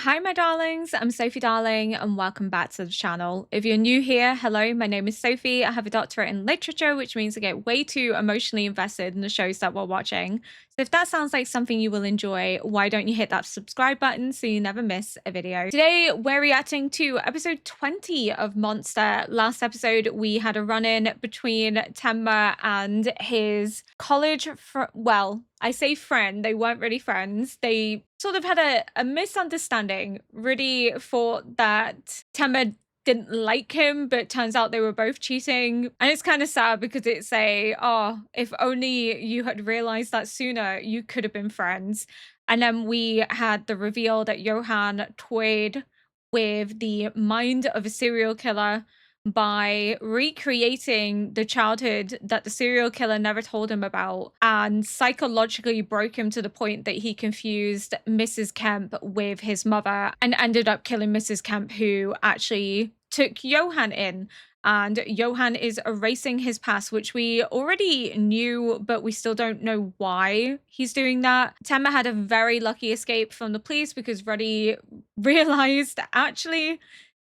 Hi, my darlings. I'm Sophie Darling, and welcome back to the channel. If you're new here, hello, my name is Sophie. I have a doctorate in literature, which means I get way too emotionally invested in the shows that we're watching. So if that sounds like something you will enjoy, why don't you hit that subscribe button so you never miss a video? Today, we're reacting to episode 20 of Monster. Last episode, we had a run-in between Tenma and his college well, I say friend, they weren't really friends. They sort of had a misunderstanding. Really thought that Tenma didn't like him, but turns out they were both cheating. And it's kind of sad because it's oh, if only you had realized that sooner, you could have been friends. And then we had the reveal that Johan toyed with the mind of a serial killer by recreating the childhood that the serial killer never told him about and psychologically broke him to the point that he confused Mrs. Kemp with his mother and ended up killing Mrs. Kemp, who actually took Johan in. And Johan is erasing his past, which we already knew, but we still don't know why he's doing that. Tenma had a very lucky escape from the police because Ruddy realized actually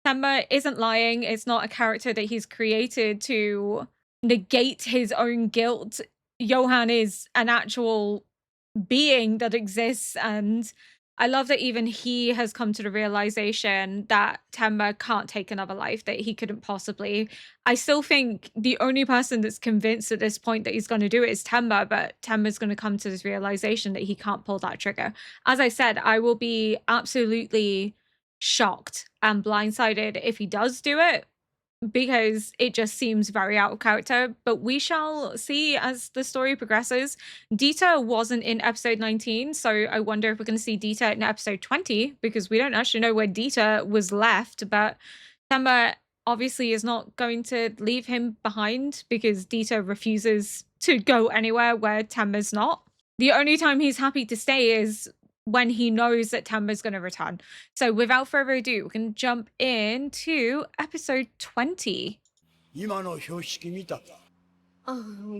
Tenma isn't lying. It's not a character that he's created to negate his own guilt. Johan is an actual being that exists, and I love that even he has come to the realization that Tenma can't take another life, that he couldn't possibly. I still think the only person that's convinced at this point that he's going to do it is Tenma, but Tenma's going to come to this realization that he can't pull that trigger. As I said, I will be absolutely shocked and blindsided if he does do it, because it just seems very out of character, but we shall see as the story progresses. Dita wasn't in episode 19, so I wonder if we're going to see Dita in episode 20, because we don't actually know where Dita was left, but Tenma obviously is not going to leave him behind because Dita refuses to go anywhere where Tenma's not. The only time he's happy to stay is when he knows that Tenma's going to return. So without further ado, we can jump into episode 20. 今の標識見たか？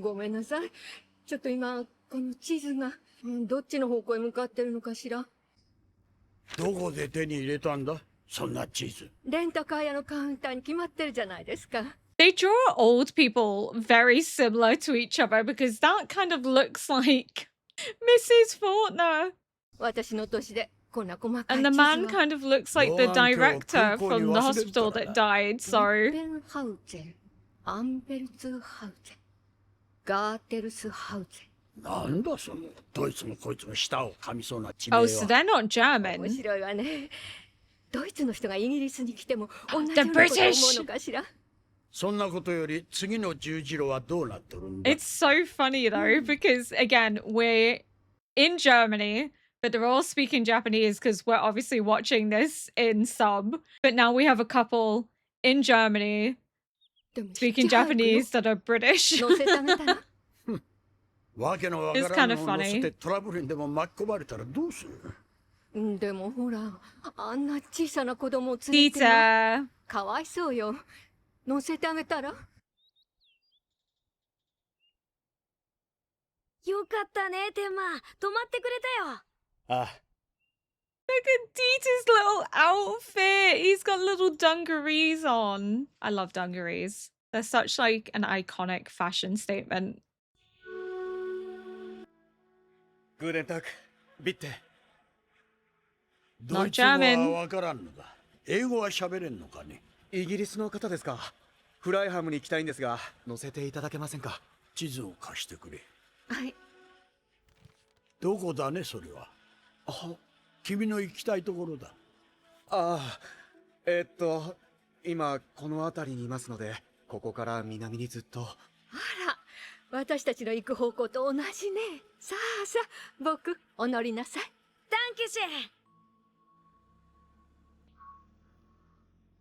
ごめんなさい。ちょっと今、この地図が、どっちの方向へ向かってるのかしら。どこで手に入れたんだ？そんな地図。レンタカー屋のカウンターに決まってるじゃないですか。They draw old people very similar to each other because that kind of looks like Mrs. Faulkner. 私の年でこんな細かい地 And 図 the は。 man kind of looks like the director from the hospital that died, so... ペンハウゼン、アンベルツハウゼン、ガーテルスハウゼン。なんだそのどいつもこいつも舌を噛みそうな地名は。 Oh, so they're not German. 面白いわね。ドイツの人がイギリスに来ても同じ The ようなことを思 British! うのかしら。そんなことより次の十字路はどうなっとるんだ？ It's so funny though, because again, we're in Germany, but they're all speaking Japanese because we're obviously watching this in sub. But now we have a couple in Germany でも speaking 七早くよ Japanese that are British. 乗せてあげたら。わけのわからんのを乗せてトラブルにでも巻き込まれたらどうする？でもほら、あんな小さな子供を連れて Dita. かわいそうよ。乗せてあげたら。よかったね、テンマ。泊まってくれたよ。ああ、 Look at Dita's little outfit. He's got little dungarees on. I love dungarees. They're such like an iconic fashion statement. グーデンタック、ビッテ。ドイツ語はわからんのだ。英語は喋れんのかね？イギリスの方ですか。フライハムに行きたいんですが、乗せていただけませんか。地図を貸してくれ。はい。どこだねそれは？あ、君の行きたいところだ。あ今この辺りにいますので、ここから南にずっと。あら、私たちの行く方向と同じね。さあさあ、僕、お乗りなさい。ダンキシェン。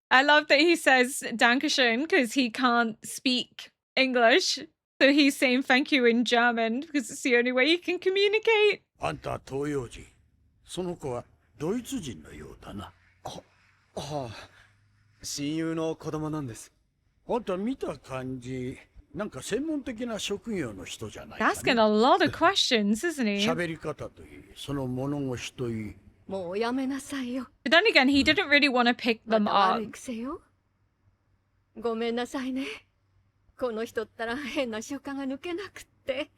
I love that he says Dankeschön because he can't speak English. So he's saying thank you in German because it's the only way you can communicate. あんたは東洋人。その子はドイツ人のようだな。はあ、親友の子供なんです。あんた見た感じ、なんか専門的な職業の人じゃないかね。 Asking a lot of questions, isn't he? 喋り方といい、その物腰といい、もうおやめなさいよ。 But then again, he didn't really want to pick ま them た悪 up. い癖よ。ごめんなさいね。この人ったら変な習慣が抜けなくって。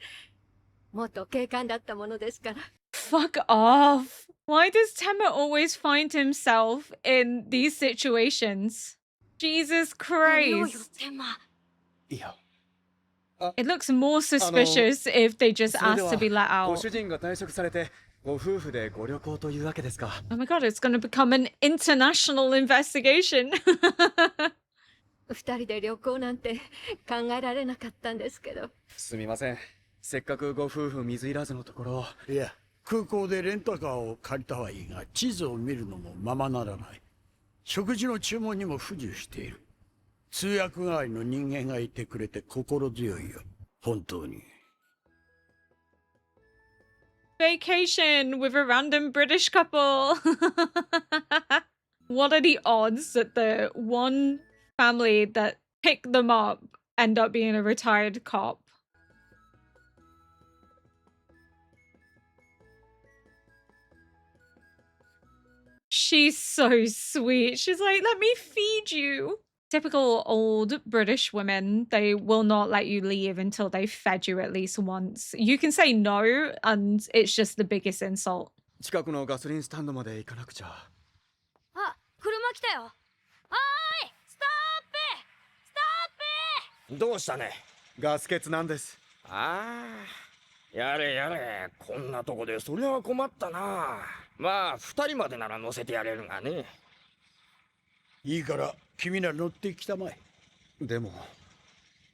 元警官だったものですから。Fuck off. Why does Temma always find himself in these situations? Jesus あれよよ、 Christ. テマ。いや It looks more suspicious if they just それで asked は to be let ご out. 主人が退職されてご夫婦でご旅行というわけですか。 Oh my god, it's going to become an international investigation. 二人で旅行なんて考えられなかったんですけど。すみません、せっかくご夫婦水入らずのところ。いや、空港でレンタカーを借りたはいいが、地図を見るのもままならない。食事の注文にも不自由している。通訳代わりの人間がいてくれて心強いよ。本当に。Vacation with a random British couple. What are the odds that the one family that picked them up end up being a retired cop? She's so sweet. She's like, let me feed you. Typical old British women, they will not let you leave until they've fed you at least once. You can say no, and it's just the biggest insult. 近くのガソリンスタンドまで行かなくちゃ。あ、車来たよ。はーい、ストップ。どうしたね。ガス欠なんです。ああ、やれやれ、こんなとこでそりゃ困ったな。まあ2人までなら乗せてやれるがね。いいから君ら乗ってきたまえ。でも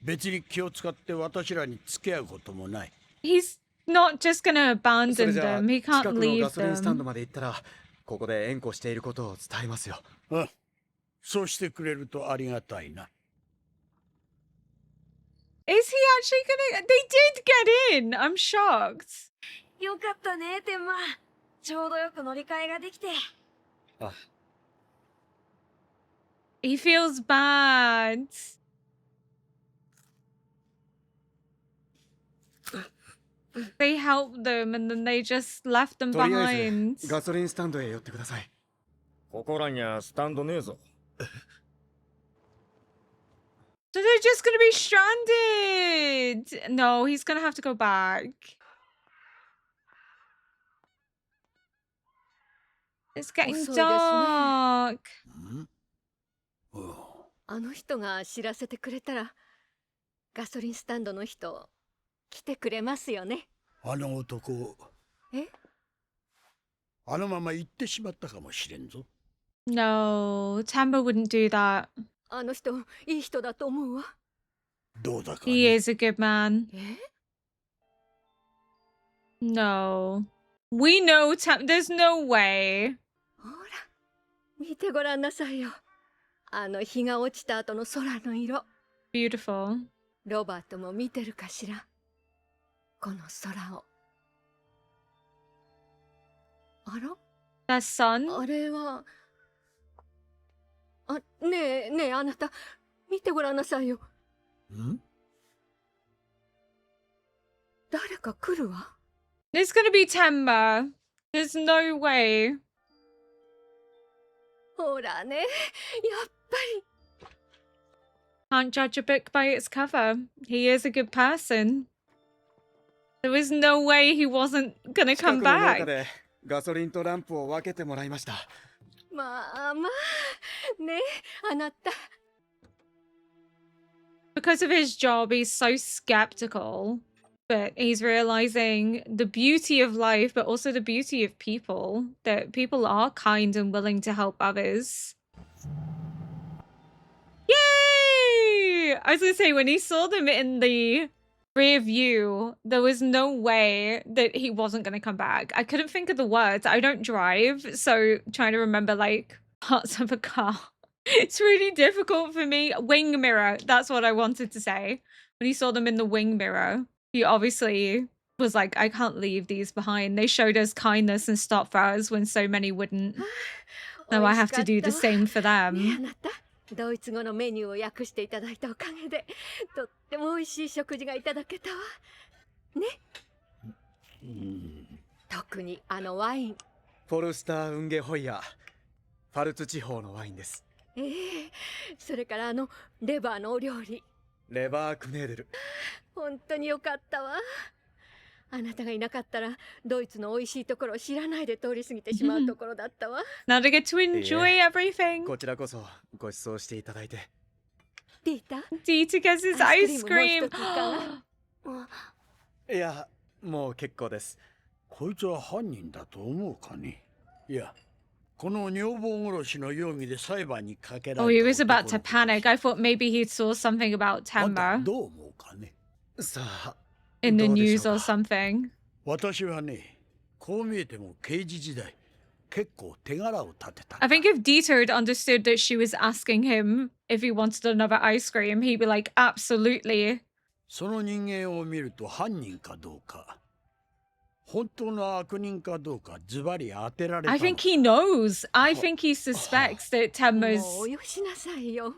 別に気を使って私らに付き合うこともない。He's not just gonna それ abandon じゃあ them. He 近 can't くの leave ガソリンスタンド them. まで行ったらここで縁故していることを伝えますよ。うん、そうしてくれるとありがたいな。Is he actually gonna? They did get in. I'm shocked. よかったね、テマ。ちょうどよく乗り換えができて。あ、He feels bad. They helped them and then they just left them とりあえ behind. ずガソリンスタンドへ寄ってください。ここらにはスタンドねえぞ。So they're just gonna be stranded. No, he's gonna have to go back. It's getting 遅いですね。 dark. うんおうあの人が知らせてくれたら、ガソリンスタンドの人、来てくれますよね。あの男、え？あのまま行ってしまったかもしれんぞ。 No, Tamba wouldn't do that. あの人、いい人だと思うわ。どうだか He ね。 is a good man. え？ No. We know there's no way. ほら、見てごらんなさいよ。あの日が落ちた後の空の色。 Beautiful. ロバートも見てるかしら。この空を。あら？ Their son? あれは。あ、ねえねえ、あなた、見てごらんなさいよ。ん誰か来るわ。 It's gonna be Temba. There's no way. ほらね、やっぱり。 Can't judge a book by its cover. He is a good person. There was no way he wasn't gonna 近 come くの農家 back. でガソリンとランプを分けてもらいました。まあまあ、ねえ、あなた。 Because of his job, he's so skeptical. But he's realizing the beauty of life, but also the beauty of people. That people are kind and willing to help others. Yay! I was gonna say, when he saw them in the rear view, there was no way that he wasn't gonna come back. I couldn't think of the words. I don't drive, so trying to remember like parts of a car. It's really difficult for me. Wing mirror, that's what I wanted to say. When he saw them in the wing mirror, he obviously was like, I can't leave these behind. They showed us kindness and stopped for us when so many wouldn't. Now I have to do the same for ねえ、あ them. なた。ドイツ語のメニューを訳していただいたおかげで、とっても美味しい食事がいただけたわ。ね。うん特にあのワイン、フォルスター・ウンゲホイヤー、ファルツ地方のワインです。ええ、それからレバーのお料理。レバークネーデル。本当によかったわ。あなたがいなかったらドイツの美味しいところを知らないで通り過ぎてしまうところだったわ。Now to get to enjoy everything. こちらこそご馳走していただいて。ディータ、 Dita gets his アイ ice スクリームもう cream. 一ついかが？いや、もう結構です。こいつは犯人だと思うかね。いや、この女房殺しの容疑で裁判にかけられた。 Oh, he was about to panic. I thought maybe he saw something about あんた Tenma どう思うかね。さあ、 in the どうでし news ょう or か。 something. 私はね、こう見えても刑事時代、結構手柄を立てたんだ。 I think if Dita had understood that she was asking him if he wanted another ice cream, he'd be like, absolutely. その人間を見ると犯人かどうか、本当の悪人かどうかズバリ当てられた I の。 think he knows. I think he suspects that もう Tenma's およしなさいよ。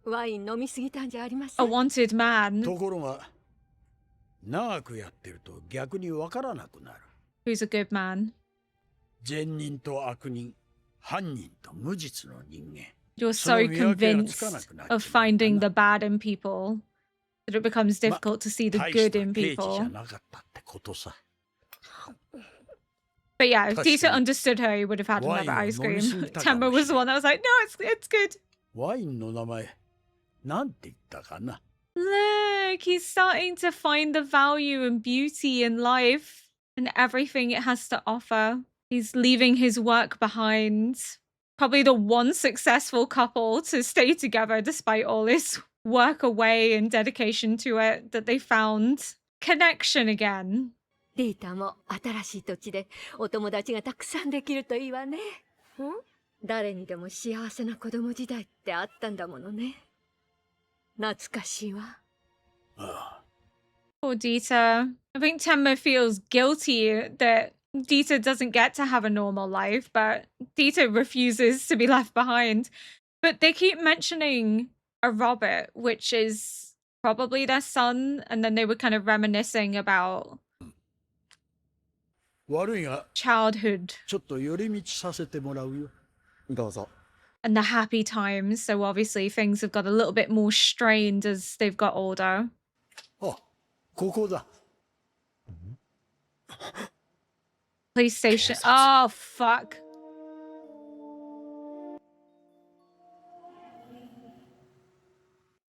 ワイン飲みすぎたんじゃありませ a ん。 wanted man ところが、長くやってると逆にわからなくなる。 who's a good man. 善人と悪人、犯人と無実の人間。 You're so その見分けがつ convinced かなくなっちゃう of finding the bad in people that it becomes difficult to see the 大し good た in 刑事じ people. ゃなかったってことさ。 But yeah, if Touch Dita me. understood her, he would have had Why another you ice cream. noticing that Tenma was the shit? one that was like, no, it's good. ワインの名前、なんて言ったかな。 Look, he's starting to find the value and beauty in life and everything it has to offer. He's leaving his work behind. Probably the one successful couple to stay together despite all this work away and dedication to it that they found connection again. ディータも新しい土地でお友達がたくさんできるといいわね。誰にでも幸せな子供時代ってあったんだものね。懐かしいわ。ああ、 Poor Dita. I think Tenma feels guilty that Dita doesn't get to have a normal life, but Dita refuses to be left behind. But they keep mentioning a Robert, which is probably their son, and then they were kind of reminiscing about 悪いが、 childhood ちょっと寄り道させてもらうよ。どうぞ。 and the happy times. So obviously things have got a little bit more strained as they've got older. あ、ここだ。 Police station. Oh, fuck.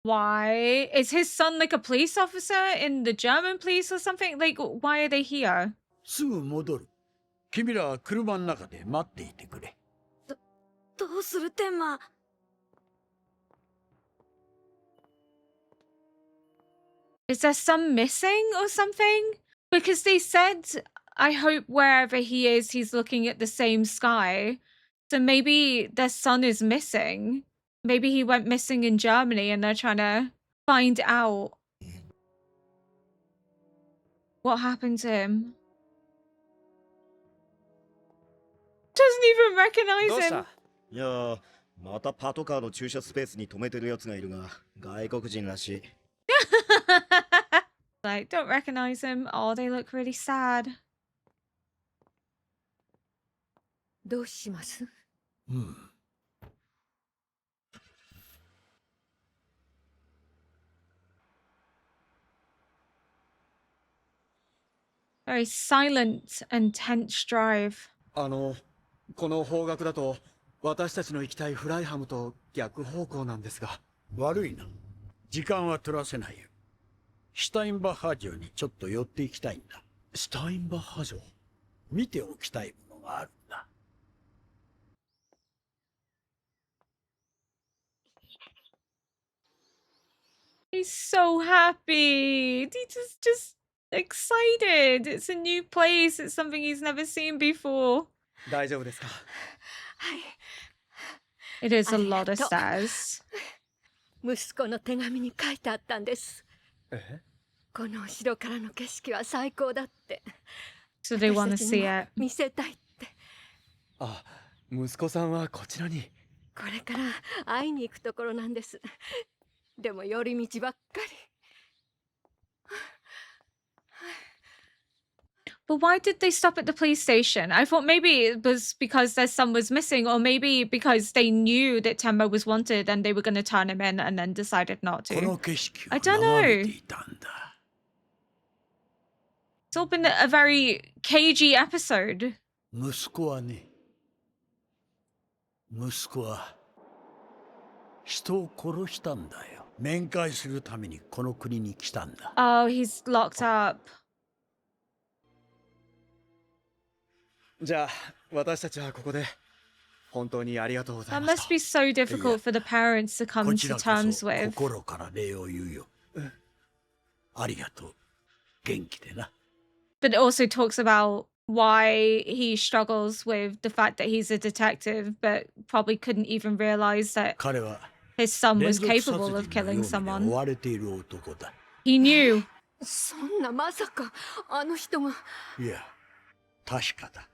Why? Is his son like a police officer in the German police or something? Like, why are they here? すぐ戻る。君らは車の中で待っていてくれ。どうするテンマ。 Is their son missing or something? Because they said, I hope wherever he is, he's looking at the same sky. So maybe their son is missing. Maybe he went missing in Germany and they're trying to find out what happened to him. Doesn't even どう recognize し him. た？いやー、またパトカーの駐車スペースに止めてるやつがいるが、外国人らしい。Like, don't recognize him. Oh, they look really sad. どうします？うん。 Very silent and tense drive. この方角だと私たちの行きたいフライハムと逆方向なんですが。悪いな。時間は取らせないよ。シュタインバッハ城にちょっと寄っていきたいんだ。シュタインバッハ城。見ておきたいものがあるんだ。 He's so happy. He's just excited. It's a new place. It's something he's never seen before. 大丈夫ですか？はい。 It is a lot of ありがとう。 stairs. 息子の手紙に書いてあったんです。え？この城からの景色は最高だって。 So they want to 私たちに see も it. 見せたいって。あ、息子さんはこちらに。これから会いに行くところなんです。でも寄り道ばっかり。But why did they stop at the police station? I thought maybe it was because their son was missing, or maybe because they knew that Tembo was wanted and they were going to turn him in and then decided not こ to. の景色 I を don't 眺め know. ていたんだ。 It's all been a very cagey episode. 息子はね、息子は人を殺したんだよ。面会するためにこの国に来たんだ。 Oh, he's locked up. じゃあ私たちはここで本当にありがとうござい That まし must た be so difficult for the parents to こ come ち to らこ terms そ with. 心から礼を言うよ。ありがとう。元気でな。 But it also talks about why he struggles with the fact that he's a detective, but probably couldn't even realize that 彼は his son 連 was 続殺 capable 人 of の killing 容疑で追 someone. われている男だ。 He knew. そんなまさかあの人が。いや、確かだ。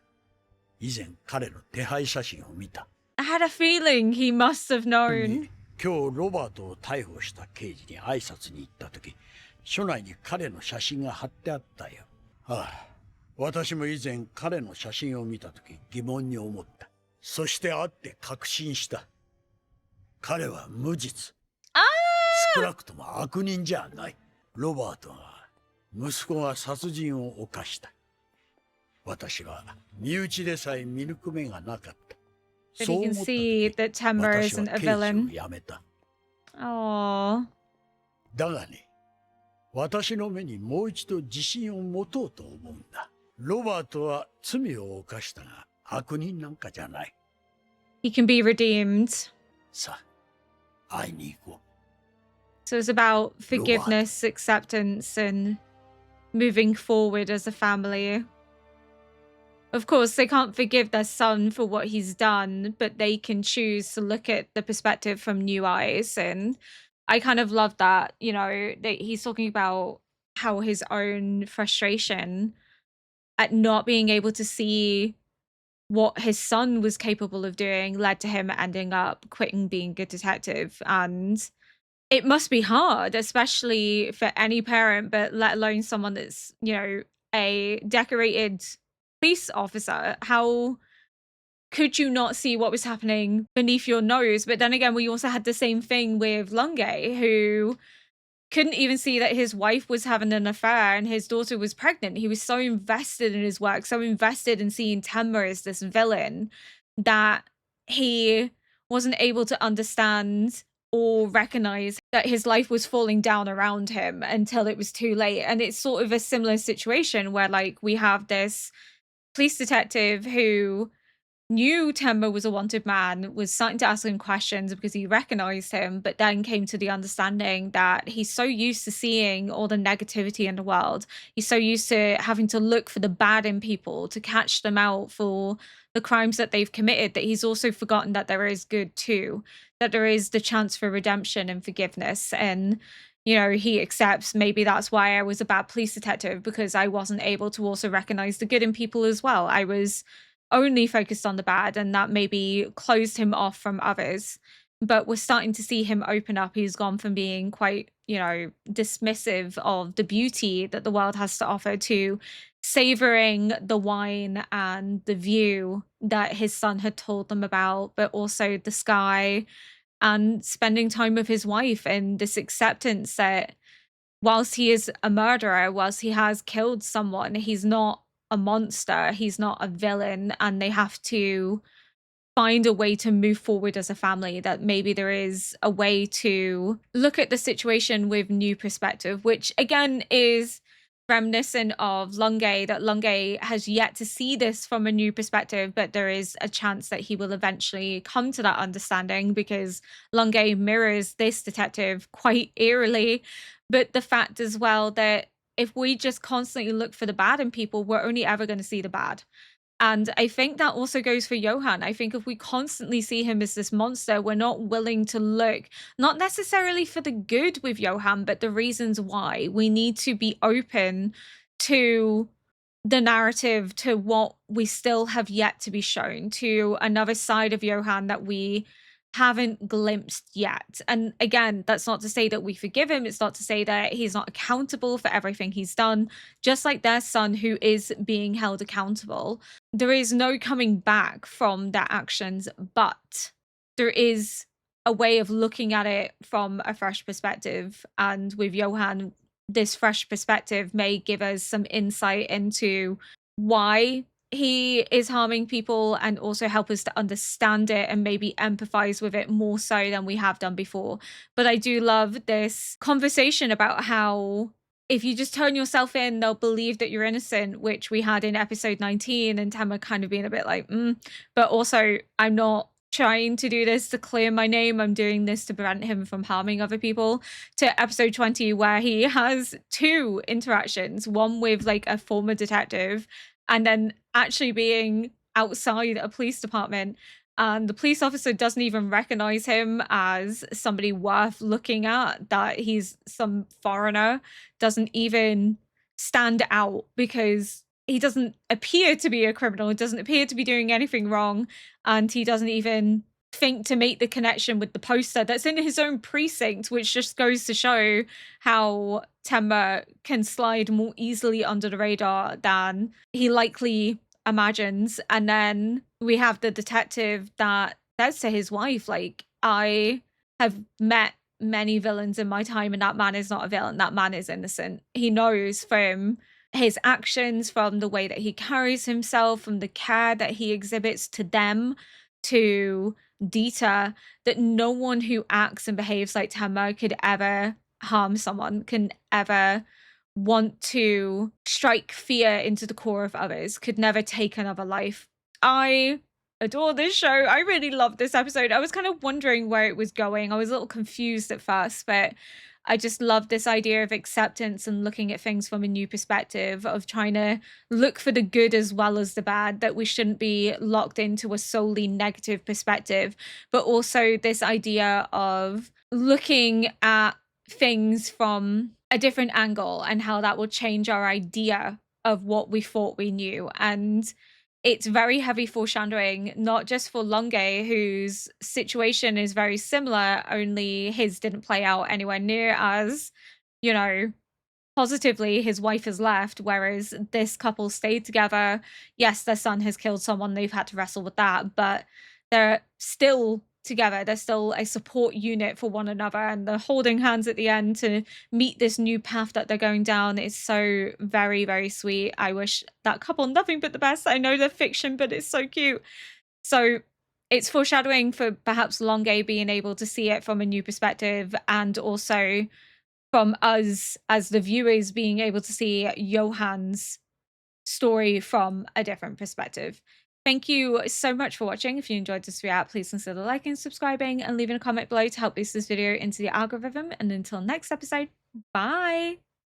以前彼の手配写真を見た。 I had a feeling he must have known. 今日ロバートを逮捕した刑事に挨拶に行った時、署内に彼の写真が貼ってあったよ。ああ、私も以前彼の写真を見た時疑問に思った。そして会って確信した。彼は無実。少なくとも悪人じゃない。ロバートは息子が殺人を犯した。私は身内でさえ見抜く目がなかった。 But そう you 思 can った see 時、 that Timber 私は isn't a 刑事を villain. 辞めた。 Oh. だがね、私の目にもう一度自信を持とうと思うんだ。ロバートは罪を犯したが悪人なんかじゃない。 He can be redeemed. さあ、会いに行こ So it's about forgiveness, acceptance, and moving forward as a family. Of course, they can't forgive their son for what he's done, but they can choose to look at the perspective from new eyes. And I kind of love that, you know, that he's talking about how his own frustration at not being able to see what his son was capable of doing led to him ending up quitting being a detective. And it must be hard, especially for any parent, but let alone someone that's, you know, a decorated police officer. How could you not see what was happening beneath your nose? But then again, we also had the same thing with Lunge, who couldn't even see that his wife was having an affair and his daughter was pregnant. He was so invested in his work, so invested in seeing Temma as this villain, that he wasn't able to understand or recognize that his life was falling down around him until it was too late. And it's sort of a similar situation where, like, we have this police detective who knew Temba was a wanted man, was starting to ask him questions because he recognized him, but then came to the understanding that he's so used to seeing all the negativity in the world. He's so used to having to look for the bad in people to catch them out for the crimes that they've committed, that he's also forgotten that there is good too, that there is the chance for redemption and forgiveness. And you know, he accepts maybe that's why I was a bad police detective, because I wasn't able to also recognize the good in people as well. I was only focused on the bad, and that maybe closed him off from others. But we're starting to see him open up. He's gone from being quite, you know, dismissive of the beauty that the world has to offer to savoring the wine and the view that his son had told them about, but also the sky and spending time with his wife, and this acceptance that whilst he is a murderer, whilst he has killed someone, he's not a monster, he's not a villain, and they have to find a way to move forward as a family, that maybe there is a way to look at the situation with new perspective, which again is reminiscent of Lunge, that Lunge has yet to see this from a new perspective, but there is a chance that he will eventually come to that understanding, because Lunge mirrors this detective quite eerily. But the fact as well that if we just constantly look for the bad in people, we're only ever going to see the bad. And I think that also goes for Johan. I think if we constantly see him as this monster, we're not willing to look, not necessarily for the good with Johan, but the reasons why. We need to be open to the narrative, to what we still have yet to be shown, to another side of Johan that we haven't glimpsed yet. And again, that's not to say that we forgive him. It's not to say that he's not accountable for everything he's done, just like their son who is being held accountable. There is no coming back from their actions, but there is a way of looking at it from a fresh perspective. And with Johan, this fresh perspective may give us some insight into why he is harming people and also help us to understand it and maybe empathize with it more so than we have done before. But I do love this conversation about how if you just turn yourself in, they'll believe that you're innocent, which we had in episode 19, and Temma kind of being a bit like, but also I'm not trying to do this to clear my name. I'm doing this to prevent him from harming other people. To episode 20, where he has 2 interactions, one with like a former detective and then actually being outside a police department, and the police officer doesn't even recognize him as somebody worth looking at, that he's some foreigner, doesn't even stand out because he doesn't appear to be a criminal, doesn't appear to be doing anything wrong, and he doesn't even think to make the connection with the poster that's in his own precinct, which just goes to show how Temba can slide more easily under the radar than he likely imagines. And then we have the detective that says to his wife, like, I have met many villains in my time, and that man is not a villain. That man is innocent. He knows from his actions, from the way that he carries himself, from the care that he exhibits to them, to Dita, that no one who acts and behaves like Temba could ever harm someone, can ever want to strike fear into the core of others, could never take another life. I adore this show. I really loved this episode. I was kind of wondering where it was going. I was a little confused at first, but I just love this idea of acceptance and looking at things from a new perspective, of trying to look for the good as well as the bad, that we shouldn't be locked into a solely negative perspective, but also this idea of looking at things from a different angle and how that will change our idea of what we thought we knew. And it's very heavy foreshadowing, not just for Longe, whose situation is very similar, only his didn't play out anywhere near as, you know, positively. His wife has left, whereas this couple stayed together. Yes, their son has killed someone. They've had to wrestle with that, but they're still together. They're still a support unit for one another, and they're holding hands at the end to meet this new path that they're going down. It's so very, very sweet. I wish that couple nothing but the best. I know they're fiction, but it's so cute. So it's foreshadowing for perhaps Longe being able to see it from a new perspective, and also from us as the viewers being able to see Johan's story from a different perspective. Thank you so much for watching. If you enjoyed this react, please consider liking, subscribing, and leaving a comment below to help boost this video into the algorithm. And until next episode, bye!